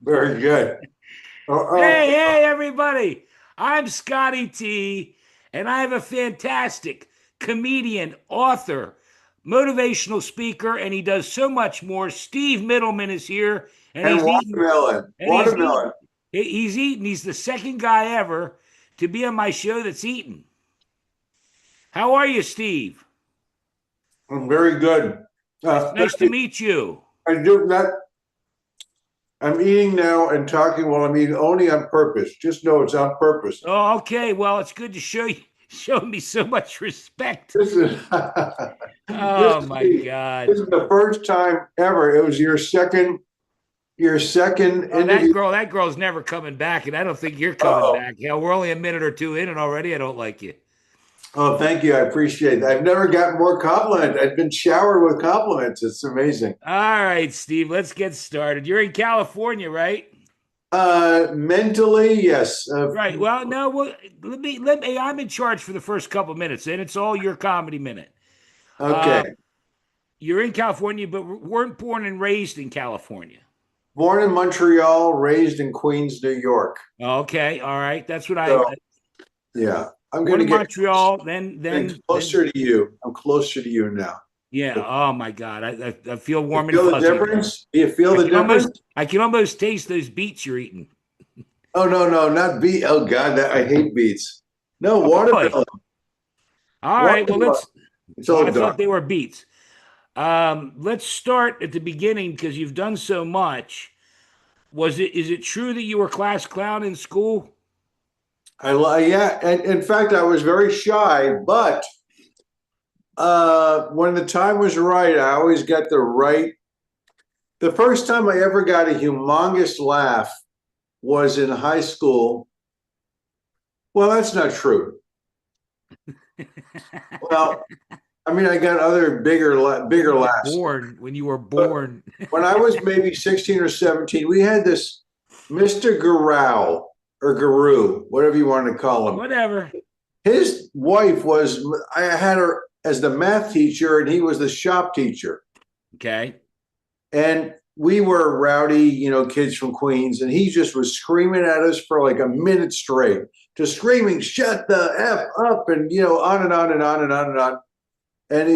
Very good. Oh, Hey, everybody. I'm Scotty T, and I have a fantastic comedian, author, motivational speaker, and he does so much more. Steve Mittleman is here, and and he's eating, watermelon. and he's eating, Watermelon. he's eating. He's the second guy ever to be on my show that's eaten. How are you, Steve? I'm very good. It's Thank nice to you. meet you. I do that. I'm eating now and talking while I'm eating only on purpose. Just know it's on purpose. Oh, okay. Well, it's good to show me so much respect. This is this Oh is my the God. this is the first time ever. It was your second Oh, that interview. girl, that girl's never coming back, and I don't think you're coming Oh, back. Hell, we're only a minute or two in, and already I don't like you. oh, thank you. I appreciate that. I've never gotten more compliments. I've been showered with compliments. It's amazing. All right, Steve, let's get started. You're in California, right? Mentally, yes. Right. Well, no, well, let me. I'm in charge for the first couple minutes, and it's all your comedy minute. Okay. Um, you're in California, but weren't born and raised in California. Born in Montreal, raised in Queens, New York. Okay, all right. That's what I So yeah, I'm born going to in get Montreal, then getting then then closer to you. I'm closer to you now. yeah. Oh my God, I feel You warm and feel the fuzzy now. difference? Do you feel I the can almost difference? I can almost taste those beets you're eating. Oh no, no, not beet. Oh God, I hate beets. No, Oh boy. watermelon. All right. Well, Watermelon. let's. It's Well, all I thought dark. they were beets. Let's start at the beginning because you've done so much. Is it true that you were class clown in school? Yeah, and in fact, I was very shy, but when the time was right, I always got the right. The first time I ever got a humongous laugh was in high school. Well, that's not true. Well, I mean, I got other bigger laughs. When you were But born. when I was maybe 16 or 17, we had this Mr. Garau or Guru, whatever you want to call him. Whatever. His wife was, I had her as the math teacher, and he was the shop teacher. Okay. And we were rowdy, kids from Queens, and he just was screaming at us for like a minute straight, just screaming, shut the F up, and, on and on and on and on and on. And,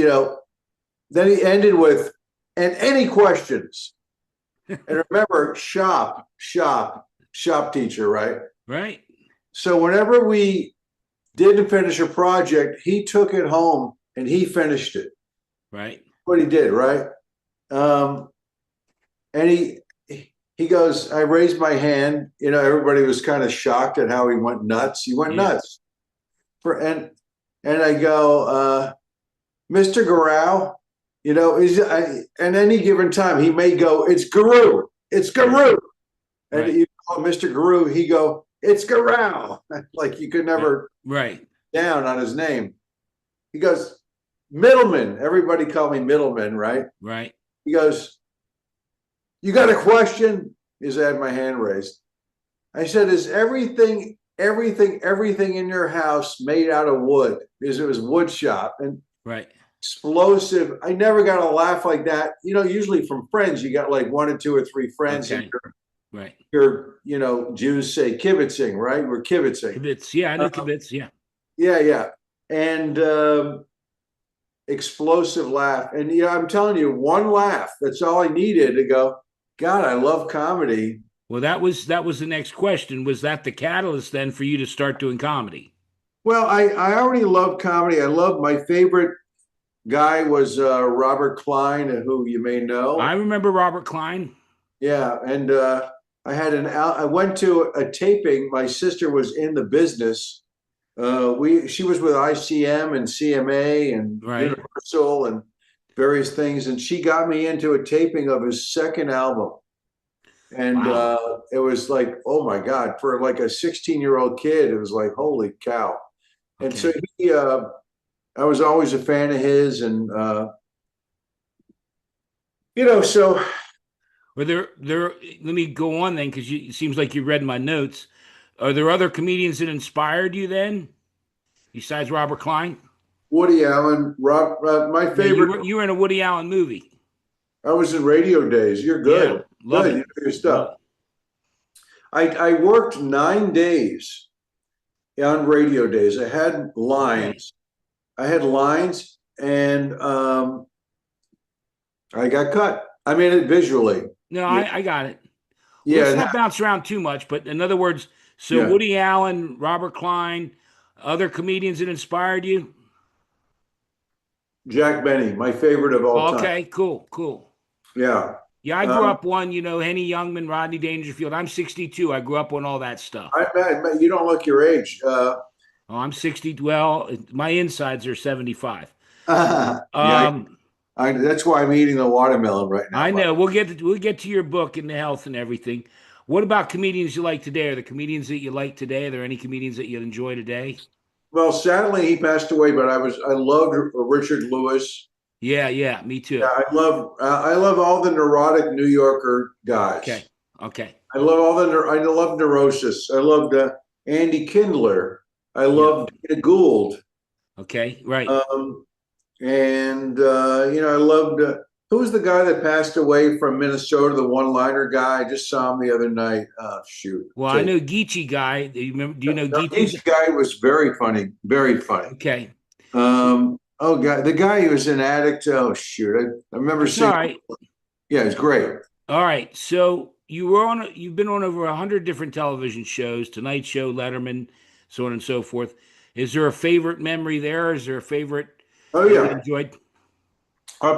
then he ended with, and any questions? And remember, shop teacher, right? Right. So whenever we didn't finish a project, he took it home and he finished it. Right. What he did, right? Um, and he goes, I raised my hand. Everybody was kind of shocked at how he went nuts. He went Yeah. nuts. And I go, Mr. Garau, at any given time he may go, it's Guru, it's Guru. And Right. you call Mr. Guru, he go, it's Garau. Like you could Right. never Right. down on his name. He goes, Middleman. Everybody called me Middleman, right? Right. He goes, you got a question? Because I had my hand raised. I said, is everything in your house made out of wood? Because it was wood shop and Right. explosive. I never got a laugh like that. Usually from friends, you got like one or two or three friends, and Okay. Right. Jews say kibitzing, right? We're kibitzing. Kibitz. Yeah, I know Um, kibitz. Yeah. yeah, yeah. And explosive laugh. And I'm telling you, one laugh. That's all I needed to go, God, I love comedy. Well, that was the next question. Was that the catalyst then for you to start doing comedy? Well, I already love comedy. I love my favorite guy was Robert Klein, who you may I know. remember Robert Klein. Yeah, and I went to a taping. My sister was in the business. She was with ICM and CMA and Right. Universal and various things, and she got me into a taping of his second album. And Wow. it was like, oh my God, for like a 16-year-old kid, it was like, holy cow. And so Okay. I was always a fan of his, and so Were there? Let me go on then, because it seems like you read my notes. Are there other comedians that inspired you then, besides Robert Klein? Woody Allen, my Yeah, favorite. you were in a Woody Allen movie. I was in radio days. You're Yeah, good. love Good. You it. know your Love stuff. it. I worked 9 days on radio days. Okay. I had lines, and I got cut. I mean it visually. No, Yeah, I got it. Well, let's yeah, not bounce around too much, but in other words, so yeah. Woody Allen, Robert Klein, other comedians that inspired you? Jack Benny, my favorite of all time. Okay, cool, cool. Yeah. Yeah, I grew Um, up on, Henny Youngman, Rodney Dangerfield. I'm 62. I grew up on all that stuff. you don't look your age. Oh, I'm 60. Well, my insides are 75. Yeah, Um, that's why I'm eating the watermelon right now. I know. We'll get to your book and the health and everything. What about comedians you like today? Are the comedians that you like today? Are there any comedians that you enjoy today? Well, sadly, he passed away, but I loved Richard Lewis. Yeah, yeah, me Yeah, too. I love all the neurotic New Yorker Okay, guys. okay, I love Neurosis. I loved Andy Kindler. I yeah, loved Dana Gould. okay, right. Um, and I loved who was the guy that passed away from Minnesota, the one-liner guy. I just saw him the other night. Oh, shoot. Well, I Okay. know Geechee guy. Do you remember? Do you know No, Geechee? each guy was very funny, very funny. Okay, Oh god, the guy who was an addict. Oh shoot, I remember that's all seeing. right. Yeah, it's great. All right. So you've been on over 100 different television shows, Tonight Show, Letterman, so on and so forth. Is there a favorite memory there? Is there a favorite Oh that you yeah, enjoyed?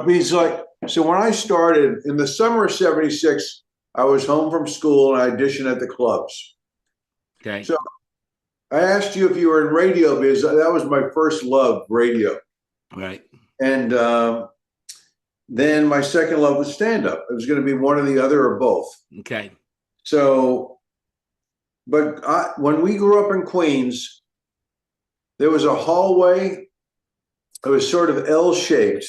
he's like so. When I started in the summer of '76, I was home from school and I auditioned at the clubs. Okay. So I asked you if you were in radio because that was my first love, radio, All right. and then my second love was stand-up. It was going to be one or the other or both. Okay. So, but when we grew up in Queens, there was a hallway. It was sort of L-shaped,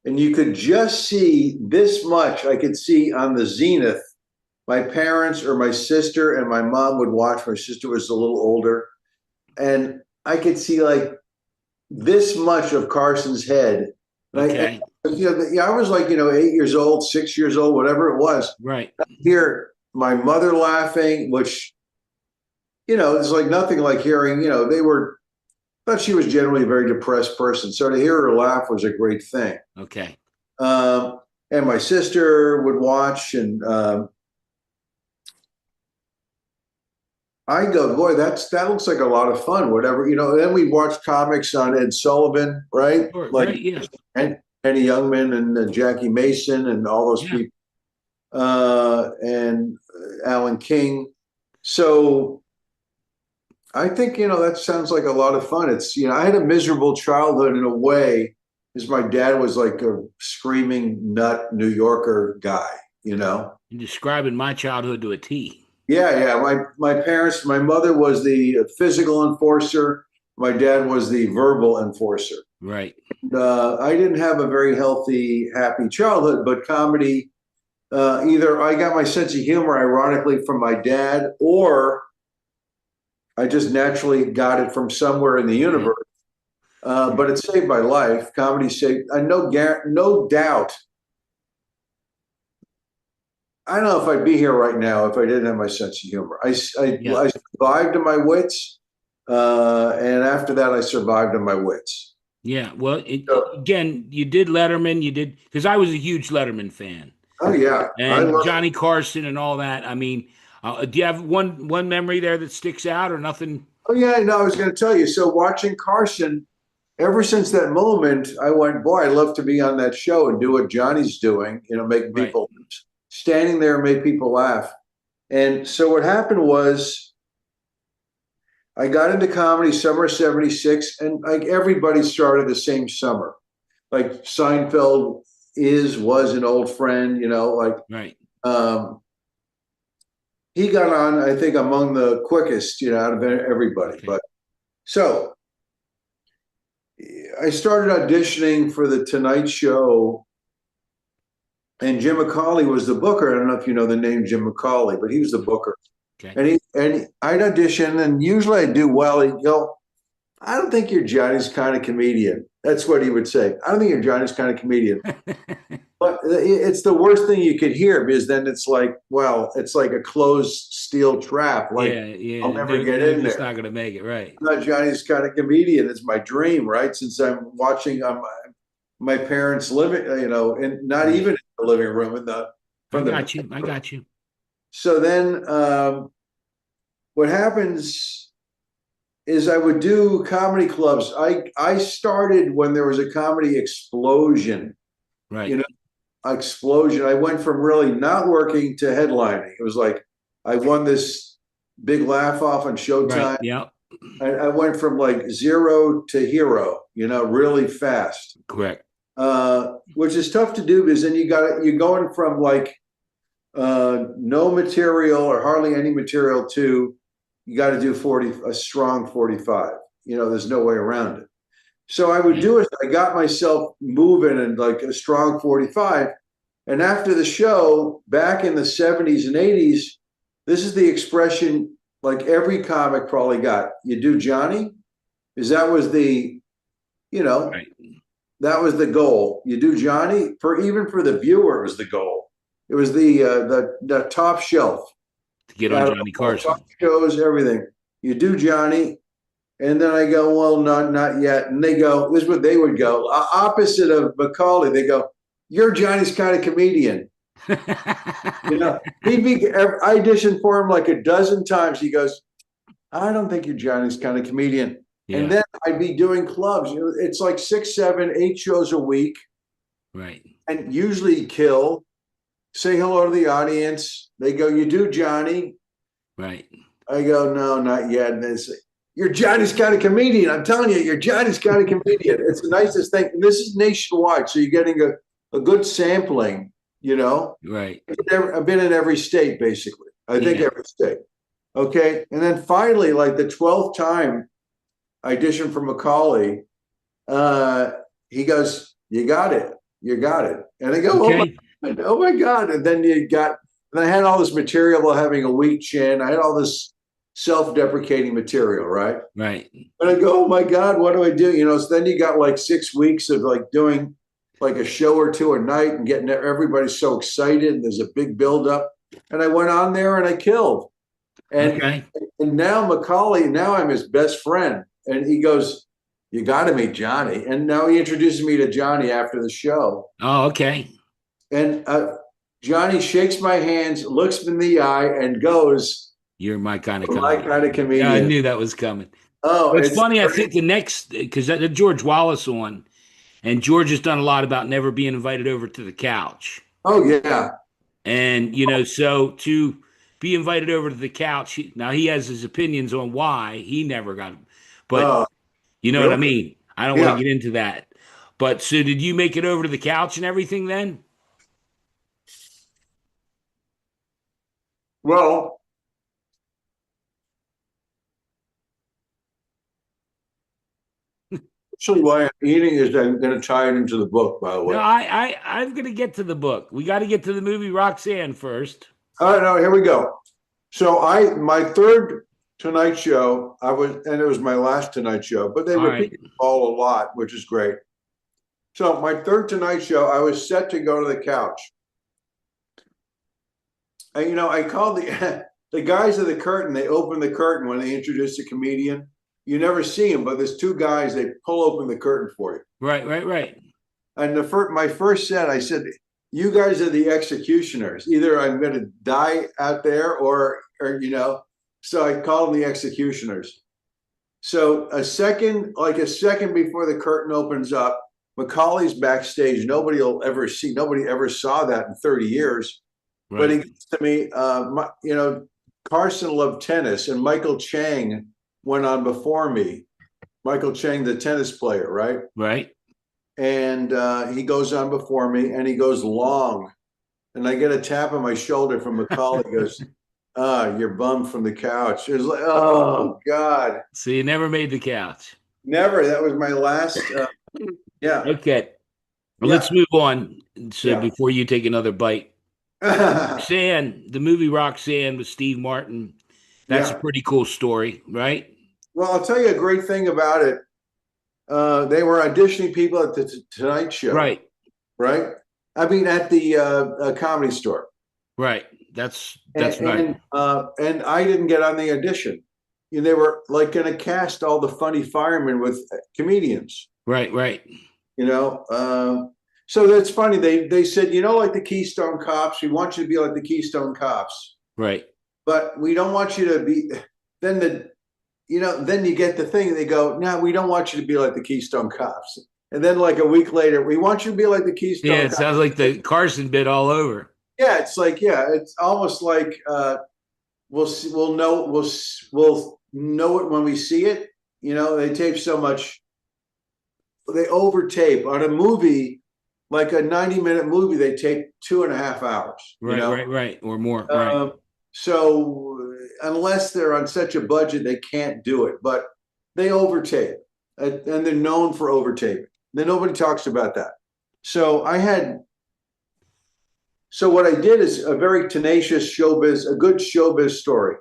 and you could just see this much. I could see on the zenith. My parents or my sister and my mom would watch. My sister was a little older, and I could see like this much of Carson's head. Okay. I was like 8 years old, 6 years old, whatever it was. Right. Hear my mother laughing, which it's like nothing like hearing. They were. But she was generally a very depressed person, so to hear her laugh was a great thing. Okay. And my sister would watch, and I go, boy, that looks like a lot of fun. Whatever, Then we watch comics on Ed Sullivan, right? Sure. Like Right. Yeah. Henny Youngman and Jackie Mason and all those Yeah. people, and Alan King. So I think that sounds like a lot of fun. It's I had a miserable childhood in a way, because my dad was like a screaming nut New Yorker guy. You're describing my childhood to a T. Yeah, yeah. My parents, my mother was the physical enforcer. My dad was the verbal enforcer. Right. I didn't have a very healthy, happy childhood, but comedy. Either I got my sense of humor, ironically, from my dad, or I just naturally got it from somewhere in the universe. But it saved my life. Comedy saved. No doubt. I don't know if I'd be here right now if I didn't have my sense of humor. I survived on my wits, and after that, I survived on my wits. Yeah. Well, again, you did Letterman. You did, because I was a huge Letterman fan, Oh yeah, I and love. Johnny Carson and all that. I mean, do you have one memory there that sticks out, or nothing? Oh yeah, no, I was going to tell you. So watching Carson, ever since that moment, I went, boy, I'd love to be on that show and do what Johnny's doing. Making Right. people standing there, make people laugh. And so what happened was, I got into comedy summer '76, and like everybody started the same summer. Like Seinfeld was an old friend, like Right. um, he got on, I think, among the quickest, out of everybody. Okay. But so I started auditioning for the Tonight Show, and Jim McCauley was the booker. I don't know if you know the name Jim McCauley, but he was the booker. Okay. And I'd audition, and usually I'd do well. He'd go, I don't think you're Johnny's kind of comedian. That's what he would say. I don't think you're Johnny's kind of comedian. But it's the worst thing you could hear because then it's like, well, it's like a closed steel trap. Like Yeah, I'll yeah. never No, get no, in just there. not gonna make it right. I'm not Johnny's kind of comedian. It's my dream, right? Since I'm watching my parents' living, and not even Right. in the living room in the I from the. got you. I got you. So then, what happens is I would do comedy clubs. I started when there was a comedy explosion. You Right. know, explosion. I went from really not working to headlining. It was like I won this big laugh off on Right. Showtime. Yeah. I went from like zero to hero, really fast, Correct. which is tough to do because then you're going from like no material or hardly any material to you got to do 40 a strong 45. There's no way around it. So I would Right. do it. I got myself moving and like a strong 45. And after the show, back in the 70s and 80s, this is the expression like every comic probably got. You do Johnny, because that was you know, Right. that was the goal. You do Johnny for even for the viewer, it was the goal. It was the top shelf To get on out of Johnny all talk Carson. shows, everything. You do Johnny, and then I go, well, not yet. And they go, this is what they would go. Opposite of Macaulay, they go, you're Johnny's kind of comedian. He'd be, I auditioned for him like a dozen times. He goes, I don't think you're Johnny's kind of comedian. And Yeah. then I'd be doing clubs. It's like 6, 7, 8 shows a week, Right. and usually kill. Say hello to the audience. They go, you do Johnny? Right. I go, no, not yet. And they say, you're Johnny's kind of comedian. I'm telling you, you're Johnny's kind of comedian. It's the nicest thing. And this is nationwide. So you're getting a good sampling, you know. Right. I've been in every state, basically. I think Yeah. every state. Okay. And then finally, like the 12th time I auditioned for Macaulay, uh, he goes, you got it. You got it. And I go, Okay. oh my God. And then and I had all this material about having a weak chin. I had all this self-deprecating material, right? Right. And I go, oh my God, what do I do? So then you got like 6 weeks of like doing like a show or two a night and getting everybody so excited. And there's a big buildup. And I went on there and I killed. And Okay. and now Macaulay, now I'm his best friend. And he goes, you got to meet Johnny. And now he introduces me to Johnny after the show. Oh, okay. And Johnny shakes my hands, looks me in the eye, and goes, You're my kind of my comedy. kind of Yeah, I comedian. knew that was coming. Oh, Well, it's it's funny. I great. think the next because that George Wallace one, and George has done a lot about never being invited over to the couch. Oh, yeah. And, so to be invited over to the couch, now he has his opinions on why he never got, but Oh, you know what I really? mean? I don't want to Yeah. get into that. But so did you make it over to the couch and everything then? Well, actually, why I'm eating is I'm going to tie it into the book, by the No, way. I'm going to get to the book. We got to get to the movie Roxanne first. All right, now here we go. So my third Tonight Show, and it was my last Tonight Show, but they All repeat right. all a lot, which is great. So my third Tonight Show, I was set to go to the couch. And I called the the guys of the curtain. They open the curtain when they introduce a comedian. You never see them, but there's two guys. They pull open the curtain for you. Right, right, right. And my first set, I said, "You guys are the executioners. Either I'm going to die out there, or." So I called them the executioners. So like a second before the curtain opens up, Macaulay's backstage. Nobody ever saw that in 30 years. But he Right, gets to me, Carson loved tennis, and Michael Chang went on before me. Michael Chang, the tennis player, right? right. And he goes on before me, and he goes long, and I get a tap on my shoulder from Macaulay. He goes, you're bummed from the couch. It was like, oh God, So you never made the couch. never. That was my last. Yeah, Okay. Well, let's yeah, move on. So yeah. before you take another bite, Roxanne, the movie Roxanne with Steve Martin, that's a Yeah, pretty cool story, right? Well, I'll tell you a great thing about it. They were auditioning people at the Tonight Show, Right. right? I mean, at the Comedy Store, Right. That's right. and I didn't get on the audition. You know, they were like going to cast all the funny firemen with comedians. Right. Right. You know, so that's funny. They said, you know, like the Keystone Cops, we want you to be like the Keystone Cops, Right. but we don't want you to be. Then then you get the thing. They go, no, we don't want you to be like the Keystone Cops. And then like a week later, we want you to be like the Yeah, Keystone it Cops. sounds like the Carson bit all over. Yeah, it's like it's almost like we'll see, we'll know it when we see it. You know, they tape so much, they overtape on a movie, like a 90-minute movie. They tape 2.5 hours. You Right, know, right, right, or more. Right. so unless they're on such a budget, they can't do it. But they overtape, and they're known for overtaping. Then nobody talks about that. So I had So what I did is a very tenacious showbiz, a good showbiz story.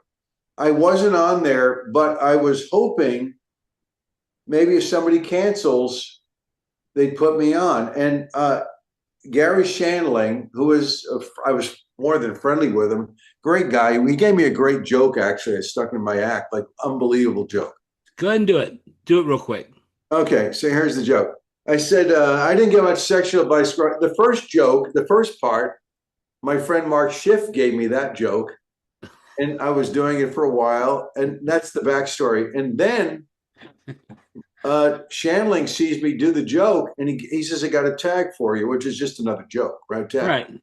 I wasn't on there, but I was hoping maybe if somebody cancels, they'd put me on. And Gary Shandling, I was more than friendly with him, great guy. He gave me a great joke, actually. It stuck in my act, like unbelievable joke. Go ahead and do it. Do it real quick. Okay, so here's the joke. I said, I didn't get much sexual advice. The first joke, the first part, my friend Mark Schiff gave me that joke, and I was doing it for a while, and that's the backstory. And then Shandling sees me do the joke, and he says, I got a tag for you, which is just another joke, right? Tag. Right.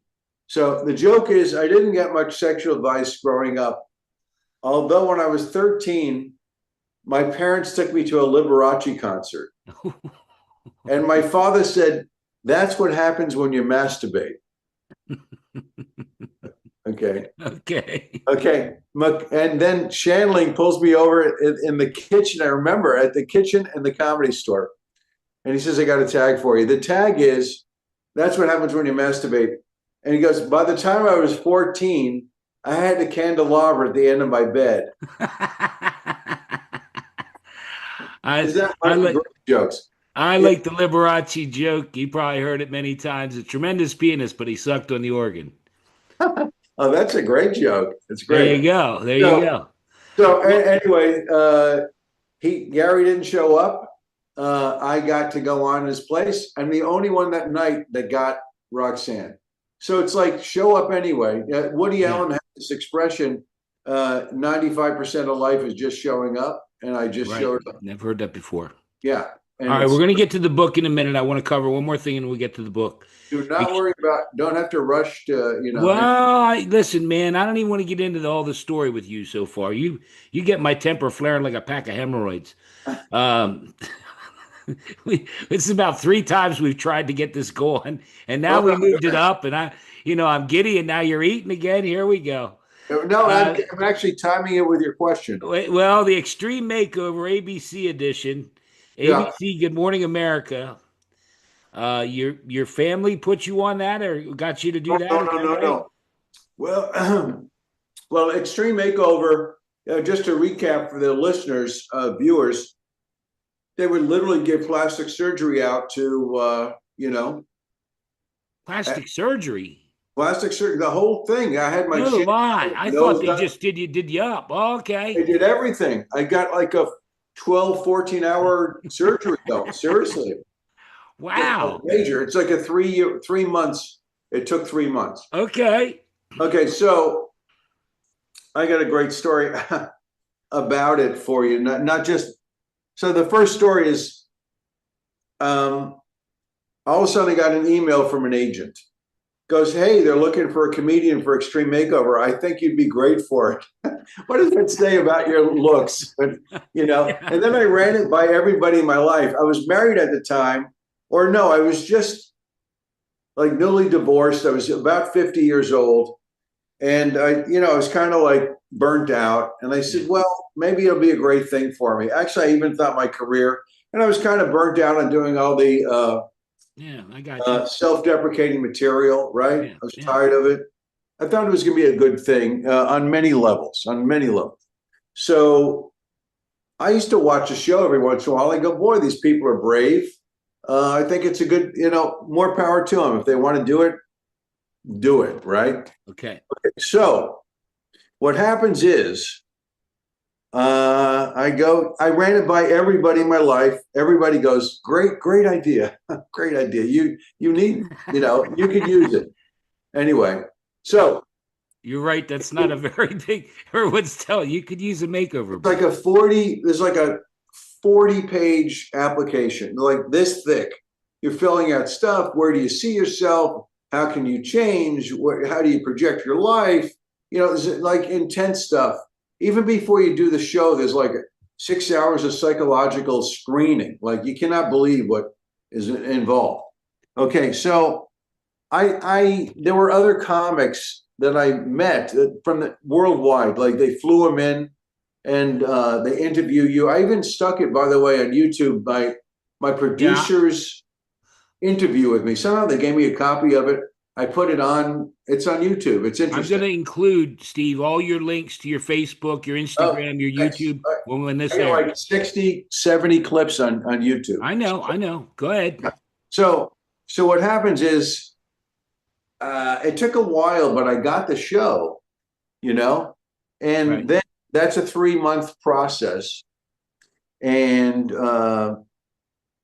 So the joke is, I didn't get much sexual advice growing up, although when I was 13, my parents took me to a Liberace concert. And my father said, that's what happens when you masturbate. Okay. Okay. Okay. And then Shandling pulls me over in the kitchen. I remember at the kitchen in the Comedy Store. And he says, I got a tag for you. The tag is, that's what happens when you masturbate. And he goes, by the time I was 14, I had a candelabra at the end of my bed. Is that one of the great jokes? I like the Liberace joke. You probably heard it many times. A tremendous pianist, but he sucked on the organ. Oh, that's a great joke. It's great. There you go. There you go. So anyway, Gary didn't show up. I got to go on his place. I'm the only one that night that got Roxanne. So it's like show up anyway. Woody Allen has this expression: 95% of life is just showing up, and I just showed up. Never heard that before. Yeah. All right, we're going to get to the book in a minute. I want to cover one more thing, and we get to the book. Do not worry about. Don't have to rush to. Well, listen, man. I don't even want to get into all the story with you so far. You get my temper flaring like a pack of hemorrhoids. It's about 3 times we've tried to get this going, and now we moved it up. And I'm giddy, and now you're eating again. Here we go. No, I'm actually timing it with your question. Well, the Extreme Makeover ABC edition. ABC, Good Morning America. Your family put you on that, or got you to do that? No. Well, Extreme Makeover. Just to recap for the listeners, viewers, they would literally give plastic surgery out to plastic surgery. Plastic surgery, the whole thing. I had my lie. I thought they just did you up. Oh, okay. They did everything. I got like a 12, 14-hour surgery though. Seriously. Wow. Major. It's like a 3 months. It took 3 months. Okay. So I got a great story about it for you. Not just. So the first story is, all of a sudden I got an email from an agent. Goes, hey, they're looking for a comedian for Extreme Makeover. I think you'd be great for it. What does that say about your looks? And then I ran it by everybody in my life. I was married at the time, or no, I was just like newly divorced. I was about 50 years old. And I was kind of like burnt out. And I said, well, maybe it'll be a great thing for me. Actually, I even thought my career, and I was kind of burnt out on doing all the I got you. Self-deprecating material, right? I was tired of it. I thought it was going to be a good thing on many levels. So I used to watch a show every once in a while. I go, boy, these people are brave. I think it's a good, more power to them. If they want to do it, right? Okay. So what happens is I ran it by everybody in my life. Everybody goes, great idea. Great idea. You need, you could use it. Anyway, so You're right. That's not a very big. Everyone's telling you could use a makeover book. there's like a 40-page application, like this thick. You're filling out stuff. Where do you see yourself? How can you change? How do you project your life? There's like intense stuff. Even before you do the show, there's like 6 hours of psychological screening. Like you cannot believe what is involved. Okay, so I there were other comics that I met from the worldwide. Like they flew them in and they interview you. I even stuck it, by the way, on YouTube. My Yeah. producers interview with me. Somehow they gave me a copy of it. I put it on. It's on YouTube. It's I'm going interesting. to include, Steve, all your links to your Facebook, your Oh, Instagram, your thanks. YouTube when this I got like airs. 60, 70 clips on YouTube. I know. I know. Go ahead. So, so what happens is, it took a while, but I got the show, you know, and Right. then that's a 3 month process. And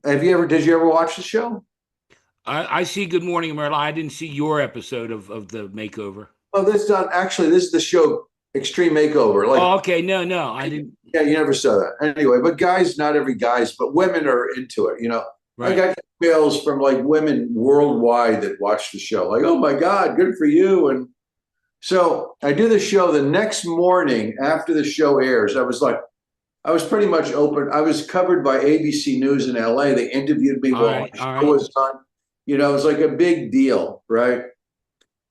did you ever watch the show? I see Good Morning America. I didn't see your episode of the makeover. Oh, this is the show Extreme Makeover. Like, Oh, okay. No, no, I didn't. yeah, you never saw that. Anyway, but guys, not every guys, but women are into it, I Right. got emails from like women worldwide that watch the show, like, oh my God, good for you. And so I do the show the next morning after the show airs. I was pretty much open. I was covered by ABC News in LA. They interviewed me All while right. my All show right. was on. It was like a big deal, right?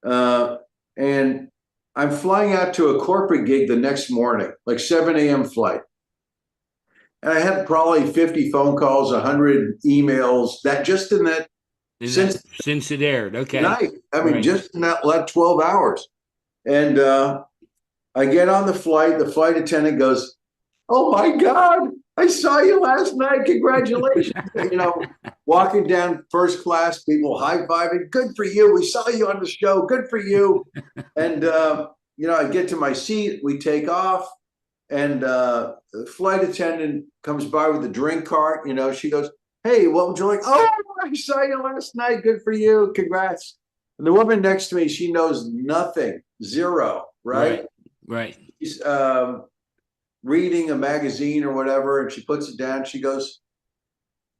Uh, and I'm flying out to a corporate gig the next morning, like 7 a.m. flight. And I had probably 50 phone calls, 100 emails, that just in that Is that since since it aired? Okay. night. I mean, Right. just in that 12 hours. And I get on the flight attendant goes, oh my God, I saw you last night. Congratulations. Walking down first class, people high fiving. Good for you. We saw you on the show. Good for you. And, I get to my seat. We take off. And the flight attendant comes by with a drink cart. She goes, hey, what would you like? Oh, I saw you last night. Good for you. Congrats. And the woman next to me, she knows nothing, zero, right? Right. Right. She's reading a magazine or whatever, and she puts it down. She goes,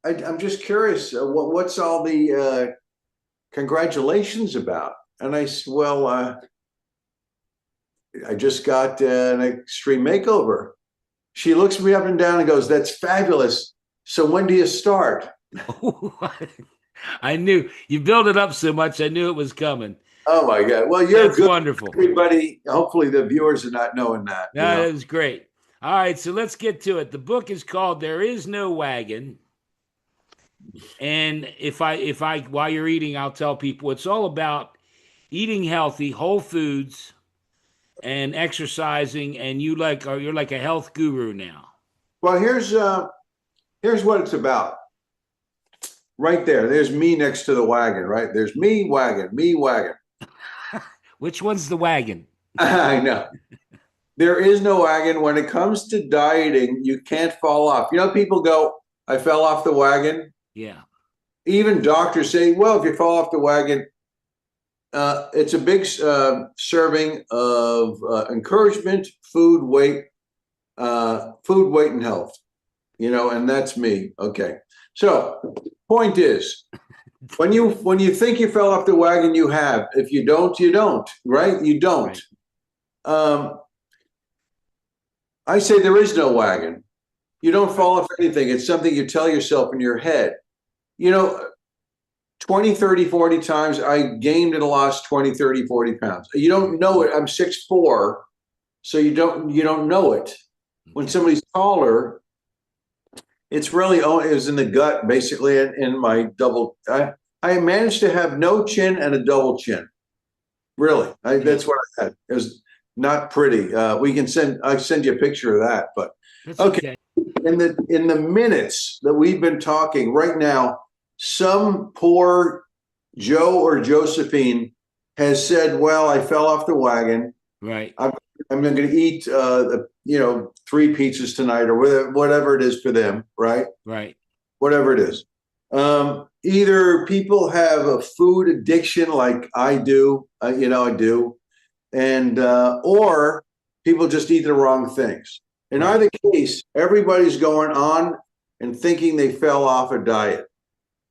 I'm just curious, what's all the congratulations about? And I said, well, I just got an extreme makeover. She looks me up and down and goes, that's fabulous. So when do you start? I knew you built it up so much. I knew it was coming. Oh my God. Well, you're That's good. wonderful. Everybody, hopefully the viewers are not knowing that. That is great. All right, so let's get to it. The book is called "There Is No Wagon," and if I while you're eating, I'll tell people it's all about eating healthy, whole foods, and exercising. And you're like a health guru now. Well, here's what it's about. Right there. There's me next to the wagon, right? There's me wagon, me wagon. Which one's the wagon? I know. There is no wagon. When it comes to dieting, you can't fall off. People go, I fell off the wagon. Yeah. Even doctors say, well, if you fall off the wagon, it's a big serving of encouragement, food, weight, and health, and that's me. Okay. So point is, when you think you fell off the wagon, you have. If you don't, you don't, right? You don't. Right. I say there is no wagon. You don't fall off anything. It's something you tell yourself in your head. 20, 30, 40 times I gained and lost 20, 30, 40 pounds. You don't know it. I'm 6'4", so you don't know it. When somebody's taller, it's really is in the gut, basically, in my double. I managed to have no chin and a double chin. Really, that's what I had. It was not pretty. I send you a picture of that, but That's Okay. okay. In the minutes that we've been talking right now, some poor Joe or Josephine has said, "Well, I fell off the wagon. Right. I'm, I'm going to eat, 3 pizzas tonight, or whatever it is for them, right? Right. Whatever it is. Either people have a food addiction, like I do, I do, and or people just eat the wrong things. In Right. either case, everybody's going on and thinking they fell off a diet.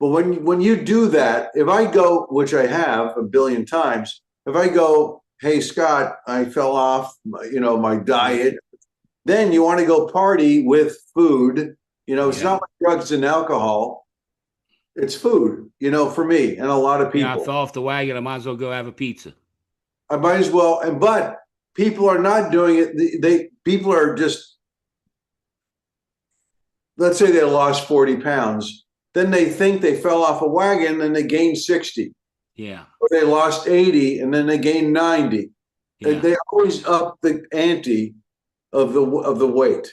But when you do that, if I go, which I have a billion times, if I go, "Hey Scott, I fell off, my Right. diet," then you want to go party with food. It's Yeah. not like drugs and alcohol. It's food, for me and a lot of Yeah. I people. fell off the wagon. I might as well go have a pizza. I might as well, but people are not doing it. People are just, let's say they lost 40 pounds, then they think they fell off a wagon and they gained 60. Yeah. Or they lost 80 and then they gained 90. Yeah. They always up the ante of the weight,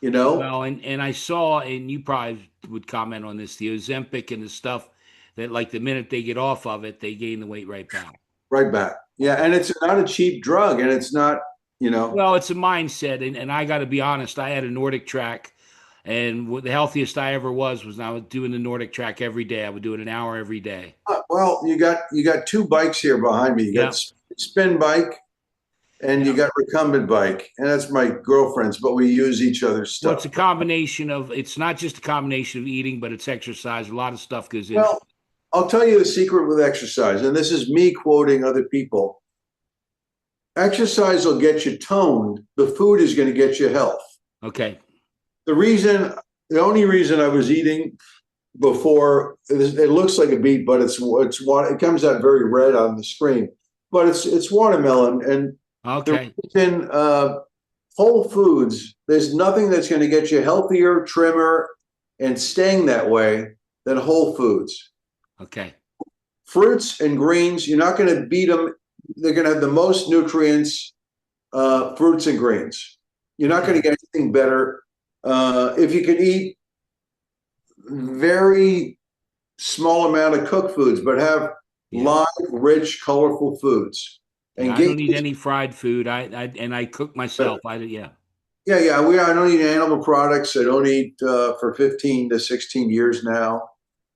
you know? Well, and I saw, and you probably would comment on this, the Ozempic and the stuff that, like, the minute they get off of it, they gain the weight right back. Right back. Yeah, Yeah. and it's not a cheap drug, and it's not, Well, it's a mindset, and I got to be honest. I had a Nordic track, and the healthiest I ever was I was doing the Nordic track every day. I would do it an hour every day. well, you got 2 bikes here behind me. You got Yep. spin bike and you Yep. got recumbent bike, and that's my girlfriend's, but we use each other's Well, it's a stuff. combination of. It's not just a combination of eating, but it's exercise. A lot of stuff goes into. Well, I'll tell you the secret with exercise, and this is me quoting other people. Exercise will get you toned. The food is going to get you health. Okay. The reason, the only reason I was eating before, it looks like a beet, but it comes out very red on the screen, but it's watermelon. And the Okay. reason, Whole Foods, there's nothing that's going to get you healthier, trimmer, and staying that way than Whole Foods. Okay. Fruits and greens, you're not going to beat them. They're going to have the most nutrients, fruits and greens. You're not going to get anything better. If you can eat very small amount of cooked foods, but have Yeah. live, rich, colorful foods. Yeah. And I don't get eat any fried food. I cook myself. I. yeah. I don't eat animal products. I don't eat for 15 to 16 years now.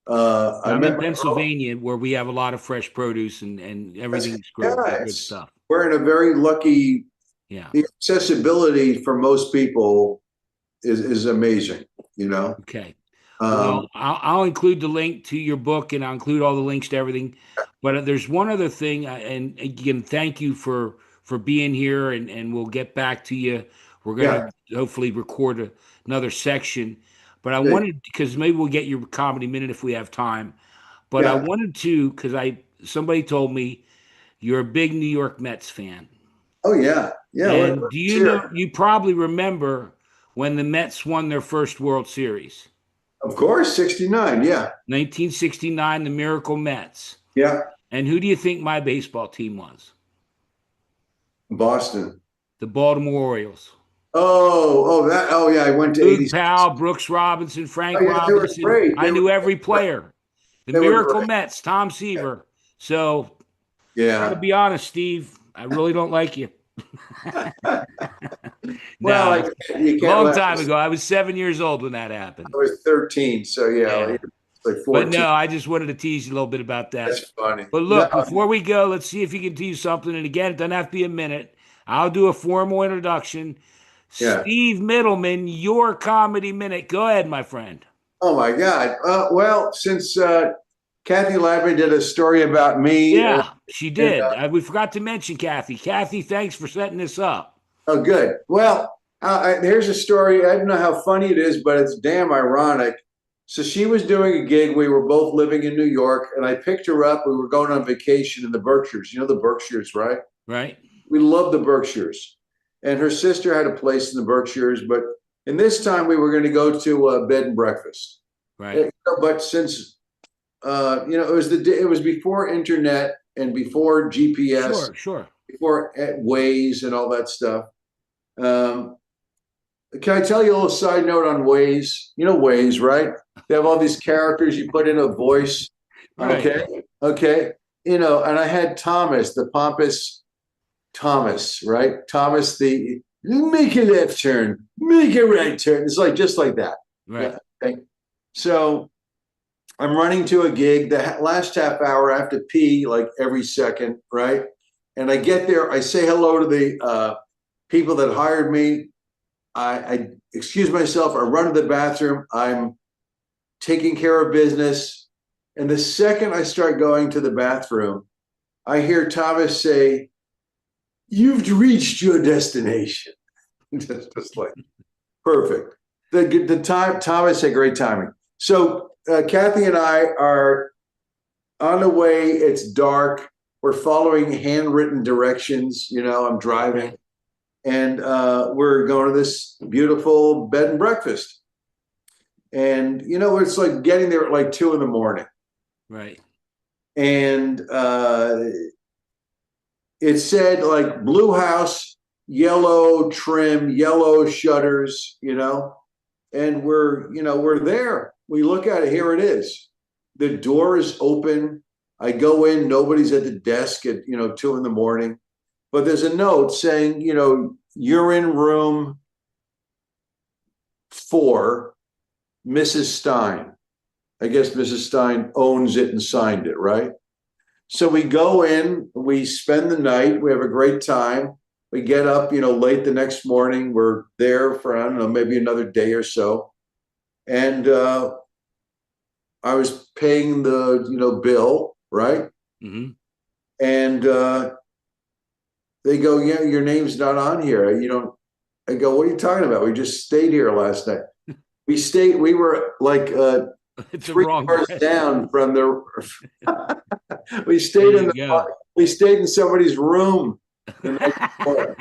I I'm met in my girl. Pennsylvania where we have a lot of fresh produce and everything's Yeah, good stuff. we're in a very lucky. Yeah. The accessibility for most people is amazing. You know. Okay. Um, Well, I'll include the link to your book and I'll include all the links to everything. But there's one other thing, and again, thank you for being here, and we'll get back to you. We're yeah. gonna hopefully record another section. But I Good. wanted, because maybe we'll get your comedy minute if we have time. But I Yeah. wanted to, because somebody told me you're a big New York Mets fan. Oh yeah. Yeah. And do Let's you hear know, it. you probably remember when the Mets won their first World Series? Of course, 69. Yeah. 1969, the Miracle Mets. Yeah. And who do you think my baseball team was? Boston. The Baltimore Orioles. Oh, yeah. I went to Boog 86. Powell, Brooks Robinson, Oh, Frank yeah. They were Robinson. great. I knew every player. The They were Miracle great. Mets, Tom Seaver. So I got to Yeah. be honest, Steve, I really don't like you. Well, No, you can't long laugh. time ago. I was 7 years old when that happened. I was 13, so yeah, Yeah. it's like But 14. no, I just wanted to tease you a little bit about that. That's funny. But No, look, before we go, let's see if you can tease something. And again, it doesn't have to be a minute. I'll do a formal introduction. yeah. Steve Mittleman, your comedy minute. Go ahead, my friend. Oh my God. Well, since Kathy Labrie did a story about me, Yeah, she and did. We forgot to mention Kathy. Kathy, thanks for setting this up. oh, good. Well, here's a story. I don't know how funny it is, but it's damn ironic. So she was doing a gig. We were both living in New York, and I picked her up. We were going on vacation in the Berkshires. You know the Berkshires, right? Right? We love the Berkshires. And her sister had a place in the Berkshires, but in this time we were going to go to a bed and breakfast. Right. But since it was before internet and before GPS, Sure, sure. before Waze and all that stuff. Um, Can I tell you a little side note on Waze? You know Waze, right? They have all these characters you put in a voice. Right. Okay. Okay. And I had Thomas, the pompous Thomas, right? Thomas, the make a left turn, make a right turn. It's like just like that. Right. Yeah. Okay. So I'm running to a gig. The last half hour, I have to pee like every second, right? And I get there, I say hello to the people that hired me. I excuse myself. I run to the bathroom. I'm taking care of business. And the second I start going to the bathroom, I hear Thomas say, "You've reached your destination." just like perfect. The time Thomas had great timing. So Kathy and I are on the way. It's dark. We're following handwritten directions. I'm driving, Okay. and we're going to this beautiful bed and breakfast. And it's like getting there at like 2 in the morning, Right. and it said like blue house, yellow trim, yellow shutters, and we're there. We look at it. Here it is. The door is open. I go in. Nobody's at the desk at 2 in the morning, but there's a note saying you're in room 4, Mrs. Stein. I guess Mrs. Stein owns it and signed it, right? So we go in, we spend the night, we have a great time. We get up, late the next morning. We're there for, I don't know, maybe another day or so. And I was paying the, bill, right? Hmm. And they go, "Yeah, your name's not on here. You don't." I go, "What are you talking about? We just stayed here last night." We were like It's the three wrong doors dress. down from the we There stayed in you the go. we stayed in somebody's room the night before.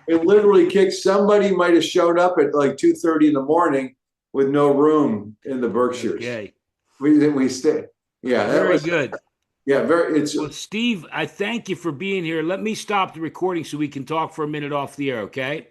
We literally kicked somebody might have showed up at like 2:30 in the morning with no room in the Berkshires. Okay. We stayed. Yeah, that Very was good. yeah, very it's Well, Steve, I thank you for being here. Let me stop the recording so we can talk for a minute off the air, okay?